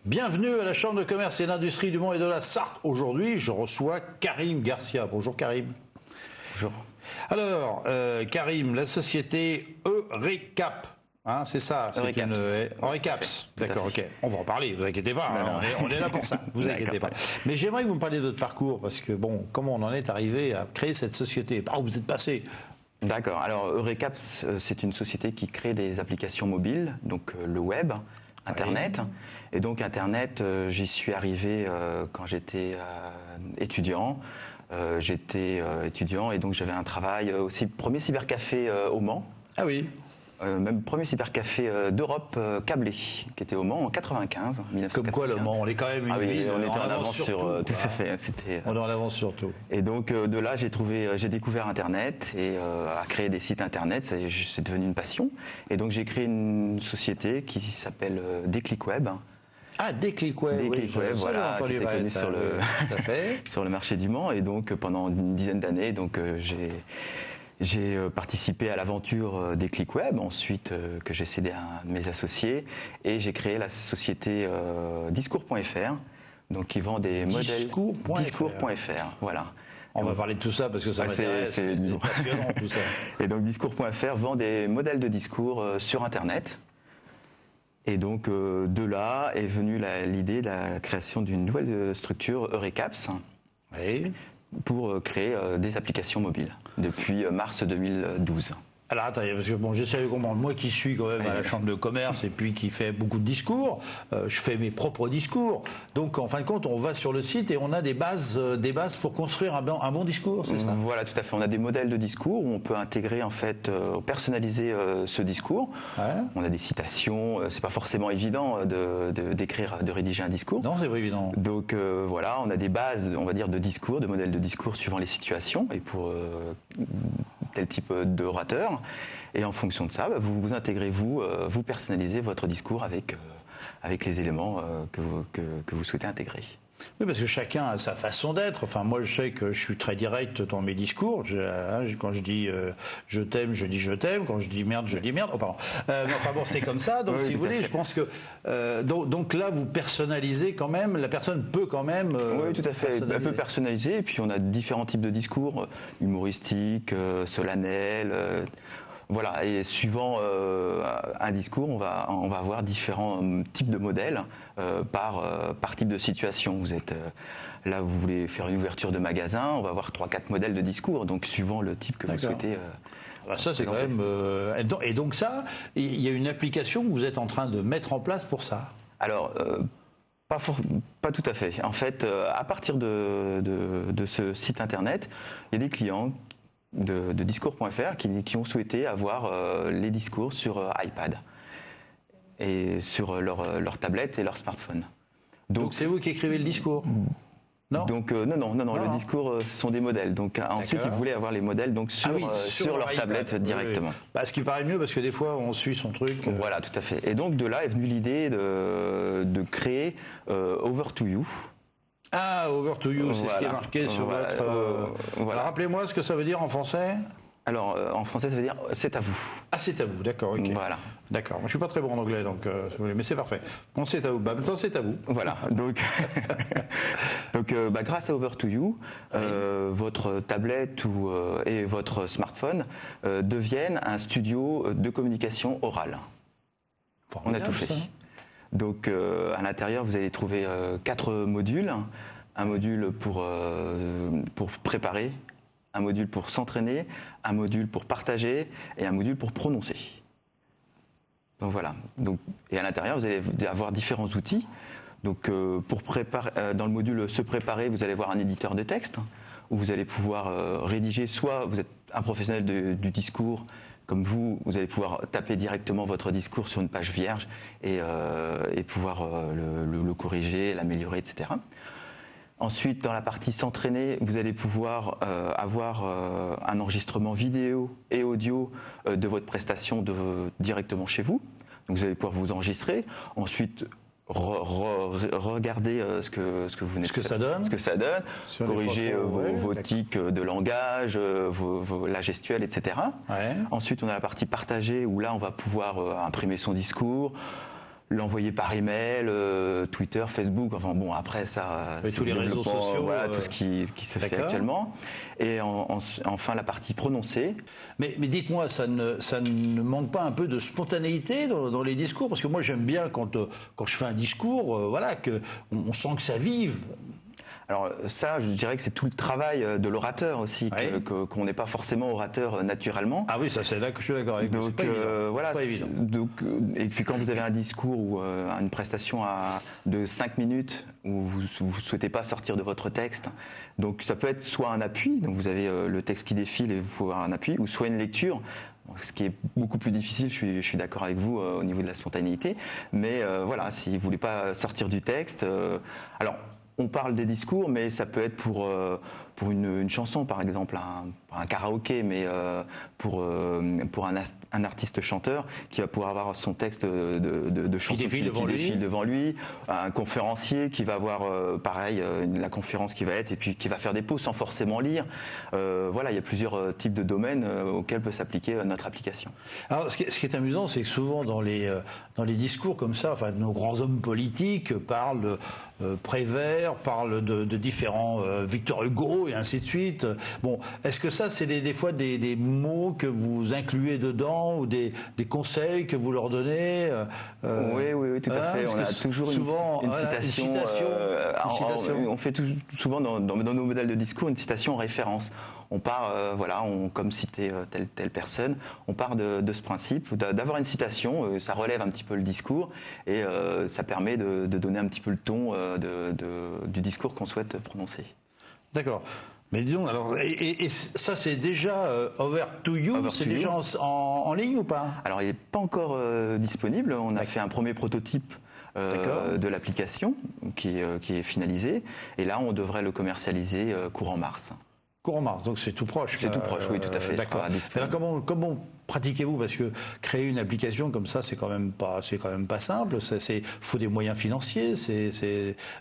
Bienvenue à la Chambre de commerce et d'industrie du Mont et de la Sarthe. Aujourd'hui, je reçois Karim Garcia. Bonjour Karim. Bonjour. Alors, Karim, la société Eurecap. Hein, c'est ça, c'est Eurecaps. Eurecaps. D'accord, ok. On va en parler, vous inquiétez pas, hein, on est là pour ça, vous inquiétez pas. Mais j'aimerais que vous me parliez de votre parcours, parce que bon, comment on en est arrivé à créer cette société? Par où vous êtes passé? D'accord. Alors, Eurecaps, c'est une société qui crée des applications mobiles, donc le web, Internet. Oui. Et donc, Internet, j'y suis arrivé quand j'étais étudiant. J'étais étudiant et donc j'avais un travail aussi, premier cybercafé au Mans. Ah oui. Même premier cybercafé d'Europe câblé, qui était au Mans en 95, 1995. Comme quoi le Mans, on est quand même une ville, on était en avance sur tout ça à fait. C'était, on est en avance sur tout. Et donc de là, j'ai découvert Internet et à créer des sites Internet, c'est devenu une passion. Et donc j'ai créé une société qui s'appelle Déclic Web. Ah, Déclic Web, Déclic Web, voilà, qui était connu sur le marché du Mans. Et donc pendant une dizaine d'années, donc j'ai participé à l'aventure Déclic Web, ensuite que j'ai cédé à mes associés, et j'ai créé la société Discours.fr, donc qui vend des modèles Discours.fr, voilà. On va parler de tout ça parce que ça m'intéresse, c'est passionnant tout ça. Et donc Discours.fr vend des modèles de discours sur Internet. Et donc de là est venue l'idée de la création d'une nouvelle structure, Eurecaps. Oui. Pour créer des applications mobiles depuis mars 2012. Alors attendez, parce que bon, j'essaie de comprendre, moi qui suis quand même à la Chambre de commerce et puis qui fait beaucoup de discours, je fais mes propres discours, donc en fin de compte on va sur le site et on a des bases pour construire un bon discours, c'est ça? Voilà, tout à fait, on a des modèles de discours où on peut intégrer en fait, personnaliser ce discours. Ouais. On a des citations, c'est pas forcément évident d'écrire, de rédiger un discours. Non, c'est pas évident. Donc voilà, on a des bases, on va dire, de discours, de modèles de discours suivant les situations et pour tel type d'orateur. Et en fonction de ça, vous intégrez, vous personnalisez votre discours avec les éléments que vous souhaitez intégrer. Oui, parce que chacun a sa façon d'être. Enfin, moi, je sais que je suis très direct dans mes discours. Quand je dis je t'aime, je dis je t'aime. Quand je dis merde, je dis merde. Oh, pardon. Enfin bon, c'est comme ça. Donc, oui, si vous voulez, je pense que donc là, vous personnalisez quand même. La personne peut quand même. Oui, tout à fait. Elle peut personnaliser. Et puis, on a différents types de discours humoristiques, solennels. Voilà, et suivant un discours, on va avoir différents types de modèles par type de situation. Vous êtes là, vous voulez faire une ouverture de magasin, on va avoir 3-4 modèles de discours, donc suivant le type que vous souhaitez. Ça, c'est quand même. Et donc ça, il y a une application que vous êtes en train de mettre en place pour ça. Alors. Pas tout à fait. En fait, à partir de ce site internet, il y a des clients de discours.fr qui ont souhaité avoir les discours sur iPad et sur leur tablette et leur smartphone. Donc c'est vous qui écrivez le discours? Non. Donc non, le discours ce sont des modèles. Donc ensuite ils voulaient avoir les modèles donc sur leur tablette directement. Oui. Bah, ce qui paraît mieux parce que des fois on suit son truc. Voilà, tout à fait. Et donc de là est venue l'idée de créer Over to You. Ah, Over to You, c'est ce qui est marqué sur votre... Alors, rappelez-moi ce que ça veut dire en français. Alors, en français, ça veut dire « c'est à vous ». Ah, c'est à vous, d'accord, ok. Voilà. D'accord, moi je suis pas très bon en anglais, donc, si vous voulez, mais c'est parfait. Bon, c'est à vous, maintenant c'est à vous. Voilà, donc, grâce à Over to You, votre tablette et votre smartphone deviennent un studio de communication orale. On a tout fait. Ça. Donc à l'intérieur, vous allez trouver 4 modules. Un module pour préparer, un module pour s'entraîner, un module pour partager et un module pour prononcer. Donc voilà. Et à l'intérieur, vous allez avoir différents outils. Donc pour préparer, dans le module se préparer, vous allez voir un éditeur de texte où vous allez pouvoir rédiger. Soit vous êtes un professionnel du discours. Comme vous allez pouvoir taper directement votre discours sur une page vierge et pouvoir le corriger, l'améliorer, etc. Ensuite, dans la partie s'entraîner, vous allez pouvoir avoir un enregistrement vidéo et audio de votre prestation directement chez vous. Donc vous allez pouvoir vous enregistrer. Ensuite, regardez ce que vous venez de faire, ce que ça donne, corriger vos tics de langage, la gestuelle, etc. Ouais. Ensuite, on a la partie partagée où là, on va pouvoir imprimer son discours, l'envoyer par email, Twitter, Facebook, enfin bon, après ça, tous les réseaux sociaux, voilà, tout ce qui se fait actuellement. Et enfin la partie prononcée. Mais dites-moi, ça ne manque pas un peu de spontanéité dans les discours? Parce que moi j'aime bien quand je fais un discours, voilà, on sent que ça vive. Alors ça, je dirais que c'est tout le travail de l'orateur aussi, qu'on n'est pas forcément orateur naturellement. Ah oui, ça c'est là que je suis d'accord avec vous. Donc voilà, pas évident. Et puis quand vous avez un discours ou une prestation de 5 minutes où vous ne souhaitez pas sortir de votre texte, donc ça peut être soit un appui, donc vous avez le texte qui défile et vous pouvez avoir un appui, ou soit une lecture. Ce qui est beaucoup plus difficile, je suis d'accord avec vous au niveau de la spontanéité, mais voilà, si vous ne voulez pas sortir du texte, alors on parle des discours, mais ça peut être pour une chanson, par exemple, un karaoké, mais pour un artiste chanteur qui va pouvoir avoir son texte de chanson qui défile devant lui, un conférencier qui va avoir, pareil, la conférence qui va être, et puis qui va faire des pauses sans forcément lire. Voilà, il y a plusieurs types de domaines auxquels peut s'appliquer notre application. Alors, ce qui est amusant, c'est que souvent dans les discours comme ça, enfin, nos grands hommes politiques parlent Prévert, parlent de différents Victor Hugo et ainsi de suite. Bon, est-ce que ça, c'est des fois des mots que vous incluez dedans ou des conseils que vous leur donnez? Oui, tout à fait. On a toujours une citation. On fait souvent dans nos modèles de discours une citation en référence. On part, comme citait telle personne, on part de ce principe, d'avoir une citation, ça relève un petit peu le discours et ça permet de donner un petit peu le ton du discours qu'on souhaite prononcer. D'accord. Mais disons, alors, et ça c'est déjà over to you, c'est déjà en ligne ou pas? Alors il n'est pas encore disponible, on a fait un premier prototype de l'application qui est finalisé et là on devrait le commercialiser courant mars. Courant mars, donc c'est tout proche. C'est tout proche, oui, tout à fait. D'accord. Alors comment pratiquez-vous? Parce que créer une application comme ça, c'est quand même pas simple. Faut des moyens financiers.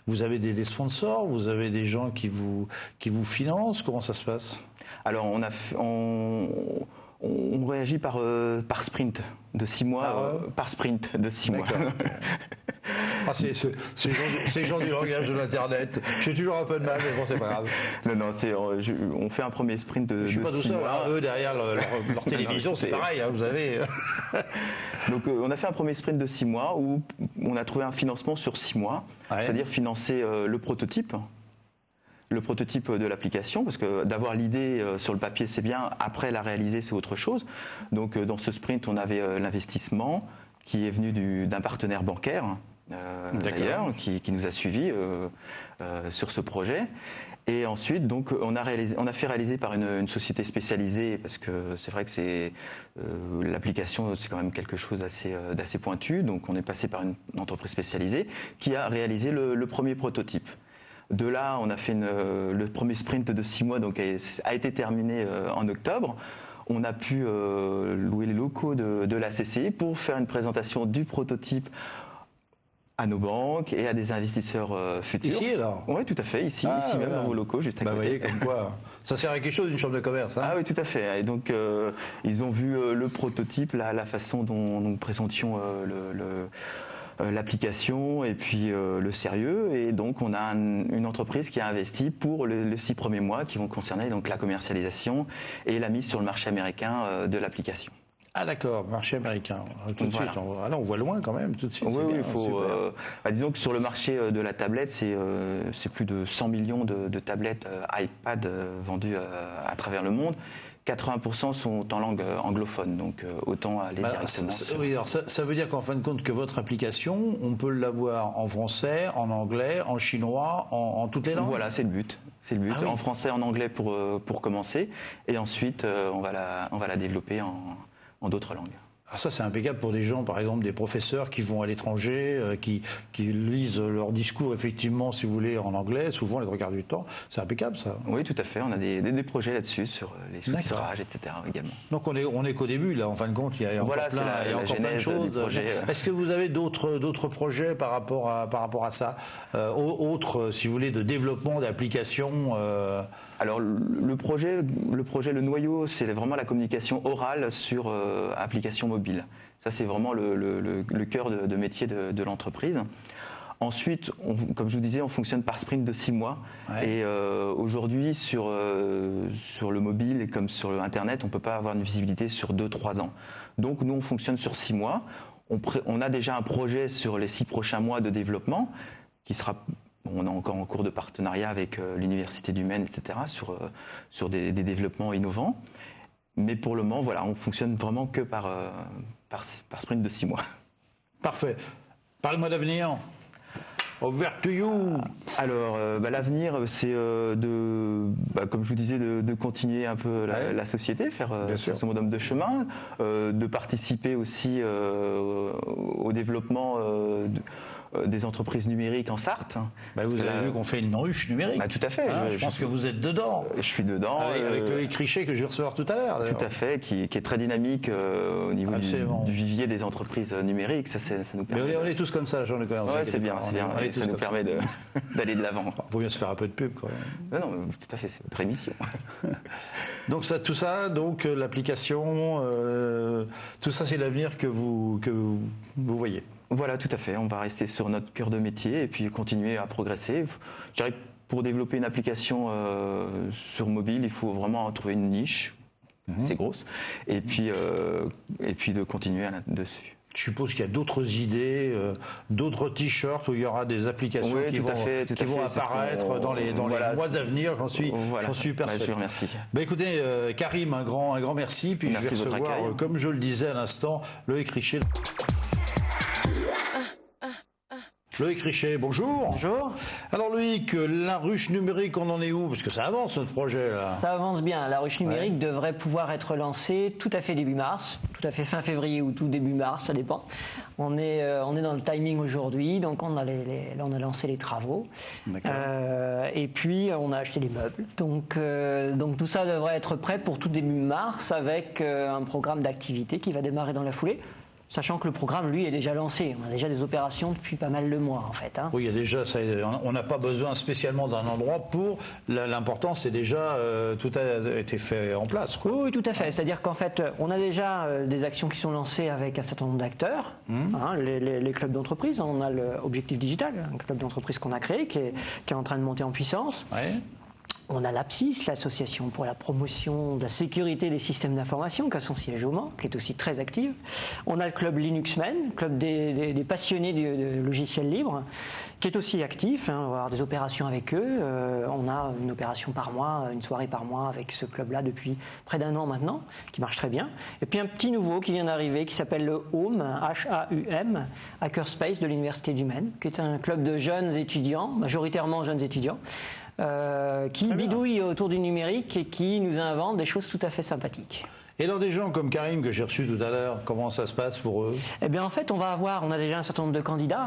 Vous avez des sponsors, vous avez des gens qui vous financent. Comment ça se passe? Alors on réagit par sprint de 6 mois, par sprint de 6 mois. Ah, c'est gens du langage de l'Internet. J'ai toujours un peu de mal, mais bon, c'est pas grave. Non, on fait un premier sprint de 6 mois. Je suis pas tout seul, eux derrière leur télévision, c'est pareil, vous avez... Donc on a fait un premier sprint de 6 mois où on a trouvé un financement sur 6 mois, c'est-à-dire financer le prototype de l'application, parce que d'avoir l'idée sur le papier c'est bien, après la réaliser c'est autre chose. Donc dans ce sprint on avait l'investissement qui est venu d'un partenaire bancaire d'ailleurs, qui nous a suivis sur ce projet. Et ensuite, donc, on a fait réaliser par une société spécialisée, parce que c'est vrai que l'application, c'est quand même quelque chose d'assez pointu. Donc, on est passé par une entreprise spécialisée qui a réalisé le premier prototype. De là, on a fait le premier sprint de 6 mois, donc a été terminé en octobre. On a pu louer les locaux de la CCI pour faire une présentation du prototype à nos banques et à des investisseurs futurs. Ici alors? Oui, tout à fait, ici même dans vos locaux, juste à côté. Vous voyez comme quoi, ça sert à quelque chose, une chambre de commerce. Hein? Ah oui, tout à fait. Et donc, ils ont vu le prototype, la façon dont nous présentions l'application et puis le sérieux. Et donc, on a une entreprise qui a investi pour les 6 premiers mois qui vont concerner donc, la commercialisation et la mise sur le marché américain de l'application. Ah d'accord, marché américain. Tout de suite, on voit loin quand même, tout de suite. Oui, il faut. Disons que sur le marché de la tablette, c'est plus de 100 millions de tablettes iPad vendues à travers le monde. 80% sont en langue anglophone, donc autant aller directement. Oui, alors ça veut dire qu'en fin de compte que votre application, on peut l'avoir en français, en anglais, en chinois, en toutes les langues. Voilà, c'est le but. C'est le but. En français, en anglais pour commencer, et ensuite on va la développer en d'autres langues. Alors ça, c'est impeccable pour des gens, par exemple, des professeurs qui vont à l'étranger, qui lisent leur discours, effectivement, si vous voulez, en anglais, souvent les 3/4 du temps. C'est impeccable, ça. Oui, tout à fait. On a des projets là-dessus, sur les sous-titrages, etc. également. Donc on est qu'au début, là, en fin de compte, il y a encore plein de choses. Est-ce que vous avez d'autres projets par rapport à ça, autres, si vous voulez, de développement d'applications Alors le projet, le noyau, c'est vraiment la communication orale sur application mobile. mobile. Ça, c'est vraiment le cœur de métier de l'entreprise. Ensuite, comme je vous disais, on fonctionne par sprint de 6 mois. Ouais. Et aujourd'hui, sur le mobile et comme sur Internet, on ne peut pas avoir une visibilité sur 2-3 ans. Donc, nous, on fonctionne sur 6 mois. On a déjà un projet sur les 6 prochains mois de développement qui sera... On est encore en cours de partenariat avec l'Université du Maine, etc., sur des développements innovants. Mais pour le moment, voilà, on fonctionne vraiment que par sprint de 6 mois. Parfait. Parlez-moi d'avenir. Over to you. Alors, l'avenir, c'est comme je vous disais, de continuer un peu la société, faire son bonhomme de chemin, de participer aussi au développement des entreprises numériques en Sarthe. Vous avez vu qu'on fait une ruche numérique. Tout à fait. Je pense que vous êtes dedans. Je suis dedans. Avec Loïc Richet que je vais recevoir tout à l'heure. Tout à fait, qui est très dynamique au niveau du vivier des entreprises numériques. Ça nous permet. Mais on est tous comme ça, Jean-Luc. Oui, c'est bien. Ça nous permet d'aller de l'avant. Il vaut bien se faire un peu de pub quand même. Non, tout à fait, c'est votre émission. Donc tout ça, l'application, tout ça, c'est l'avenir que vous voyez. Voilà, tout à fait. On va rester sur notre cœur de métier et puis continuer à progresser. Je dirais que pour développer une application sur mobile, il faut vraiment trouver une niche, c'est grosse, et puis de continuer dessus. Je suppose qu'il y a d'autres idées, d'autres t-shirts où il y aura des applications qui vont apparaître dans les mois à venir. J'en suis persuadé. Je vous remercie. Écoutez, Karim, un grand merci. Puis merci, je vais recevoir, comme je le disais à l'instant, Loïc Richet. Loïc Richet, bonjour. Bonjour. Alors Loïc, la ruche numérique, on en est où? Parce que ça avance notre projet là. Ça avance bien. La ruche numérique devrait pouvoir être lancée tout à fait début mars, tout à fait fin février ou tout début mars, ça dépend. On est dans le timing aujourd'hui, donc on a lancé les travaux. Et puis on a acheté les meubles. Donc tout ça devrait être prêt pour tout début mars avec un programme d'activité qui va démarrer dans la foulée. Sachant que le programme, lui, est déjà lancé. On a déjà des opérations depuis pas mal de mois, en fait. Oui, il y a déjà, on n'a pas besoin spécialement d'un endroit pour. L'important, c'est déjà, tout a été fait en place, quoi. Oui, tout à fait. C'est-à-dire qu'en fait, on a déjà des actions qui sont lancées avec un certain nombre d'acteurs. Les clubs d'entreprise. On a l'Objectif Digital, un club d'entreprise qu'on a créé, qui est en train de monter en puissance. Ouais. On a l'APSIS, l'association pour la promotion de la sécurité des systèmes d'information, qui a son siège au Mans, qui est aussi très active. On a le club Linuxmen, club des passionnés du logiciel libre, qui est aussi actif. On va avoir des opérations avec eux. On a une opération par mois, une soirée par mois avec ce club-là depuis près d'1 an maintenant, qui marche très bien. Et puis un petit nouveau qui vient d'arriver, qui s'appelle le HAUM, H-A-U-M, Hackerspace de l'Université du Maine, qui est un club de jeunes étudiants, majoritairement jeunes étudiants, qui bidouillent autour du numérique et qui nous inventent des choses tout à fait sympathiques. Et alors des gens comme Karim que j'ai reçu tout à l'heure, comment ça se passe pour eux? Eh bien en fait on a déjà un certain nombre de candidats,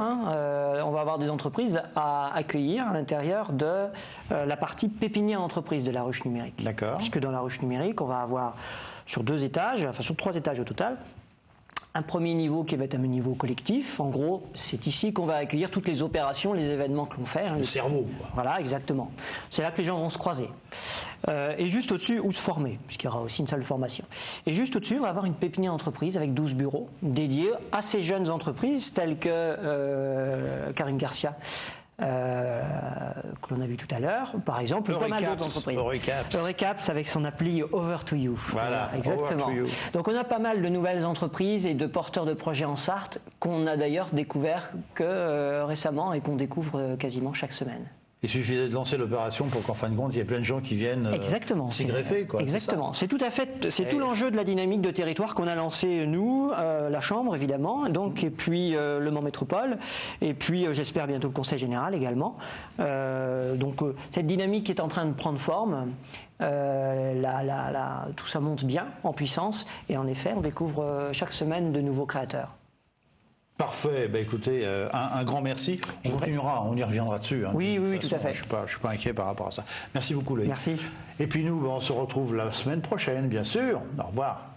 on va avoir des entreprises à accueillir à l'intérieur de la partie pépinière entreprise de la ruche numérique. D'accord. Puisque dans la ruche numérique on va avoir sur 3 étages au total, un premier niveau qui va être un niveau collectif. En gros, c'est ici qu'on va accueillir toutes les opérations, les événements que l'on fait. Le cerveau, quoi. Voilà, exactement. C'est là que les gens vont se croiser. Et juste au-dessus, ou se former, puisqu'il y aura aussi une salle de formation. Et juste au-dessus, on va avoir une pépinière entreprise avec 12 bureaux dédiés à ces jeunes entreprises, telles que Karim Garcia, que l'on a vu tout à l'heure, par exemple, pas mal d'autres entreprises. Eurecaps avec son appli Over to You. Voilà, exactement. Over to You. Donc on a pas mal de nouvelles entreprises et de porteurs de projets en Sarthe qu'on a d'ailleurs découvert que récemment et qu'on découvre quasiment chaque semaine. Il suffisait de lancer l'opération pour qu'en fin de compte, il y ait plein de gens qui viennent s'y greffer, quoi. Exactement. C'est tout à fait, tout l'enjeu de la dynamique de territoire qu'on a lancé nous, la Chambre évidemment, donc et puis le Mans Métropole, et puis j'espère bientôt le Conseil général également. Donc cette dynamique est en train de prendre forme. Tout ça monte bien en puissance, et en effet, on découvre chaque semaine de nouveaux créateurs. Parfait. Écoutez, un grand merci. On continuera, on y reviendra dessus. Oui, tout à fait. Je suis pas inquiet par rapport à ça. Merci beaucoup, Loïc. Merci. Et puis nous, on se retrouve la semaine prochaine, bien sûr. Au revoir.